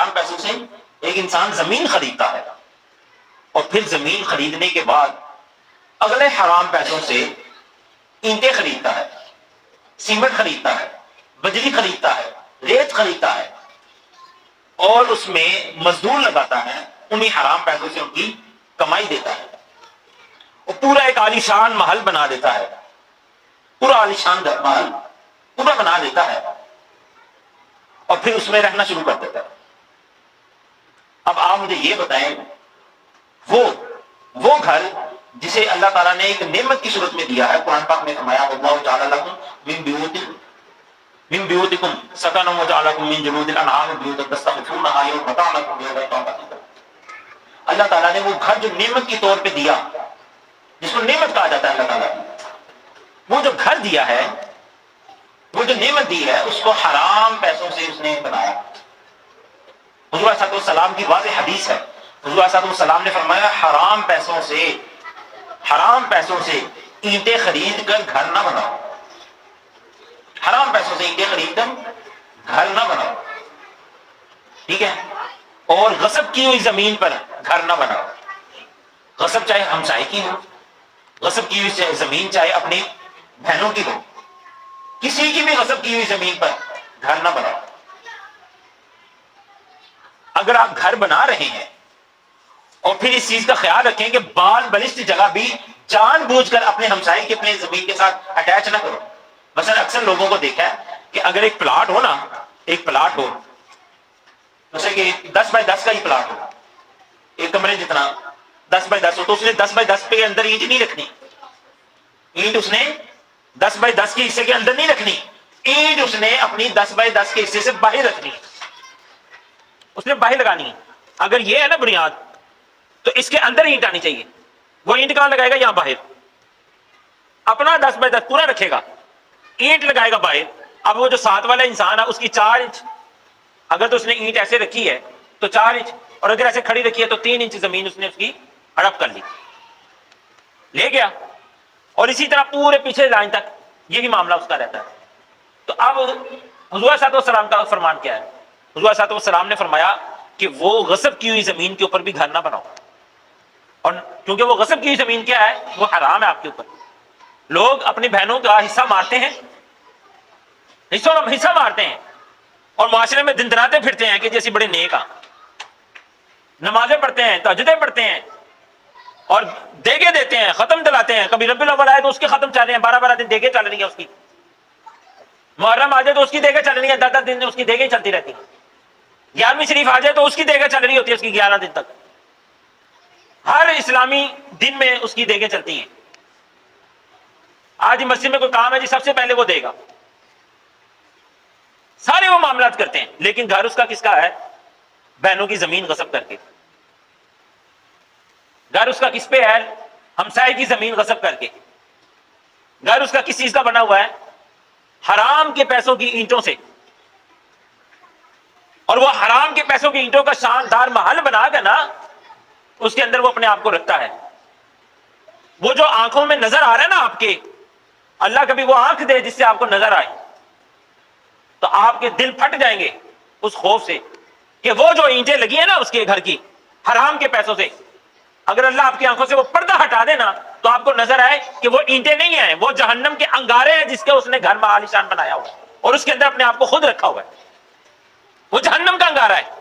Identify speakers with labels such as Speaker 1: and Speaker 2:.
Speaker 1: حرام پیسوں سے ایک انسان زمین خریدتا ہے اور پھر زمین خریدنے کے بعد اگلے حرام پیسوں سے اینٹیں خریدتا ہے، سیمنٹ خریدتا ہے، بجلی خریدتا ہے، ریت خریدتا ہے اور اس میں مزدور لگاتا ہے، انہی حرام پیسوں سے ان کی کمائی دیتا ہے اور پورا ایک عالیشان محل بنا دیتا ہے، پورا عالیشان محل پورا بنا دیتا ہے اور پھر اس میں رہنا شروع کر دیتا ہے۔ اب آپ مجھے یہ بتائیں، وہ گھر جسے اللہ تعالیٰ نے ایک نعمت کی صورت میں دیا ہے، قرآن پاک میں فرمایا اللہ تعالیٰ لکم من بیوتکم سکنا وجعل لکم من جلود الانعام بیوتا تستخفونها یوم متاعکم یوم اقامتکم، اللہ تعالیٰ نے وہ گھر جو نعمت کی طور پہ دیا، جس کو نعمت کہا جاتا ہے اللہ تعالیٰ کی، وہ جو گھر دیا ہے، وہ جو نعمت دی ہے، اس کو حرام پیسوں سے اس نے بنایا۔ حضور صلی اللہ علیہ وسلم کی واضح حدیث ہے، حضور صلی اللہ علیہ وسلم نے فرمایا حرام پیسوں سے اینٹیں خرید کر گھر نہ بناؤ، حرام پیسوں سے اینٹیں خرید کر گھر نہ بناؤ، ٹھیک ہے؟ اور غصب کی ہوئی زمین پر گھر نہ بناؤ، غصب چاہے ہمسائے کی ہو، غصب کی ہوئی زمین چاہے اپنی بہنوں کی ہو، کسی کی بھی غصب کی ہوئی زمین پر گھر نہ بناؤ۔ اگر آپ گھر بنا رہے ہیں اور پھر اس چیز کا خیال رکھیں کہ بال بلشت جگہ بھی جان بوجھ کر اپنے ہمسائے کی اپنے زمین کے ساتھ اٹیچ نہ کرو۔ مثلا اکثر لوگوں کو دیکھا ہے کہ اگر ایک پلاٹ ہو نا، ایک پلاٹ ہو جیسے کہ 10x10 کا ہی پلاٹ ہو، ایک کمرے جتنا 10x10 ہو، تو اس نے 10x10 پہ اندر اینٹ نہیں رکھنی، اینٹ اس نے 10x10 کے حصے کے اندر نہیں رکھنی، اینٹ اس نے اپنی 10x10 کے حصے سے باہر رکھنی، اس نے باہر لگانی ہے۔ اگر یہ ہے نا بنیاد، تو اس کے اندر اینٹ آنی چاہیے۔ وہ اینٹ کہاں لگائے گا؟ یہاں باہر، اپنا 10x10 پورا رکھے گا، اینٹ لگائے گا باہر۔ اب وہ جو ساتھ والا انسان ہے اس کی 4 انچ، اگر تو اس نے اینٹ ایسے رکھی ہے تو 4 انچ، اور اگر ایسے کھڑی رکھی ہے تو 3 انچ زمین اس نے اس کی ہڑپ کر لی، لے گیا۔ اور اسی طرح پورے پیچھے لائن تک یہی معاملہ اس کا رہتا ہے۔ تو اب حضور صلی اللہ علیہ وسلم کا فرمان کیا ہے؟ حضور صلی اللہ علیہ وسلم نے فرمایا کہ وہ غصب کی ہوئی زمین کے اوپر بھی گھر نہ بناؤ، اور کیونکہ وہ غصب کی ہوئی زمین کیا ہے؟ وہ حرام ہے آپ کے اوپر۔ لوگ اپنی بہنوں کا حصہ مارتے ہیں، حصہ مارتے ہیں، اور معاشرے میں دندراتے پھرتے ہیں کہ جیسے بڑے نیک ہیں، نمازیں پڑھتے ہیں، تہجدیں پڑھتے ہیں، اور دیگے دیتے ہیں، ختم دلاتے ہیں۔ کبھی ربیع الاول آئے تو اس کے ختم چل رہے ہیں، 12 دن دیگے چل رہی ہیں اس کی۔ محرم آ جائے تو اس کی دیگے چل رہی ہیں، 10 دن اس کی دیگے چلتی رہتی ہیں۔ 11ویں شریف آ جائے تو اس کی دیگیں چل رہی ہوتی ہے، اس کی 11 دن تک، ہر اسلامی دن میں اس کی دیگیں چلتی ہیں۔ آج مسجد میں کوئی کام ہے جی، سب سے پہلے وہ دے گا، سارے وہ معاملات کرتے ہیں، لیکن گھر اس کا کس کا ہے؟ بہنوں کی زمین غصب کر کے۔ گھر اس کا کس پہ ہے؟ ہمسائے کی زمین غصب کر کے۔ گھر اس کا کس چیز کا بنا ہوا ہے؟ حرام کے پیسوں کی اینٹوں سے، اور وہ حرام کے پیسوں کی اینٹوں کا شاندار محل بنا کے نا، اس کے اندر وہ اپنے آپ کو رکھتا ہے۔ وہ جو آنکھوں میں نظر آ رہا ہے نا آپ کے، اللہ کبھی وہ آنکھ دے جس سے آپ کو نظر آئے، تو آپ کے دل پھٹ جائیں گے اس خوف سے کہ وہ جو اینٹیں لگی ہیں نا اس کے گھر کی حرام کے پیسوں سے، اگر اللہ آپ کی آنکھوں سے وہ پردہ ہٹا دے نا، تو آپ کو نظر آئے کہ وہ اینٹیں نہیں ہیں، وہ جہنم کے انگارے ہیں جس کے اس نے گھر میں عالیشان بنایا ہوا ہے، اور اس کے اندر اپنے آپ کو خود رکھا ہوا ہے، وہ جہنم کا انگارہ ہے۔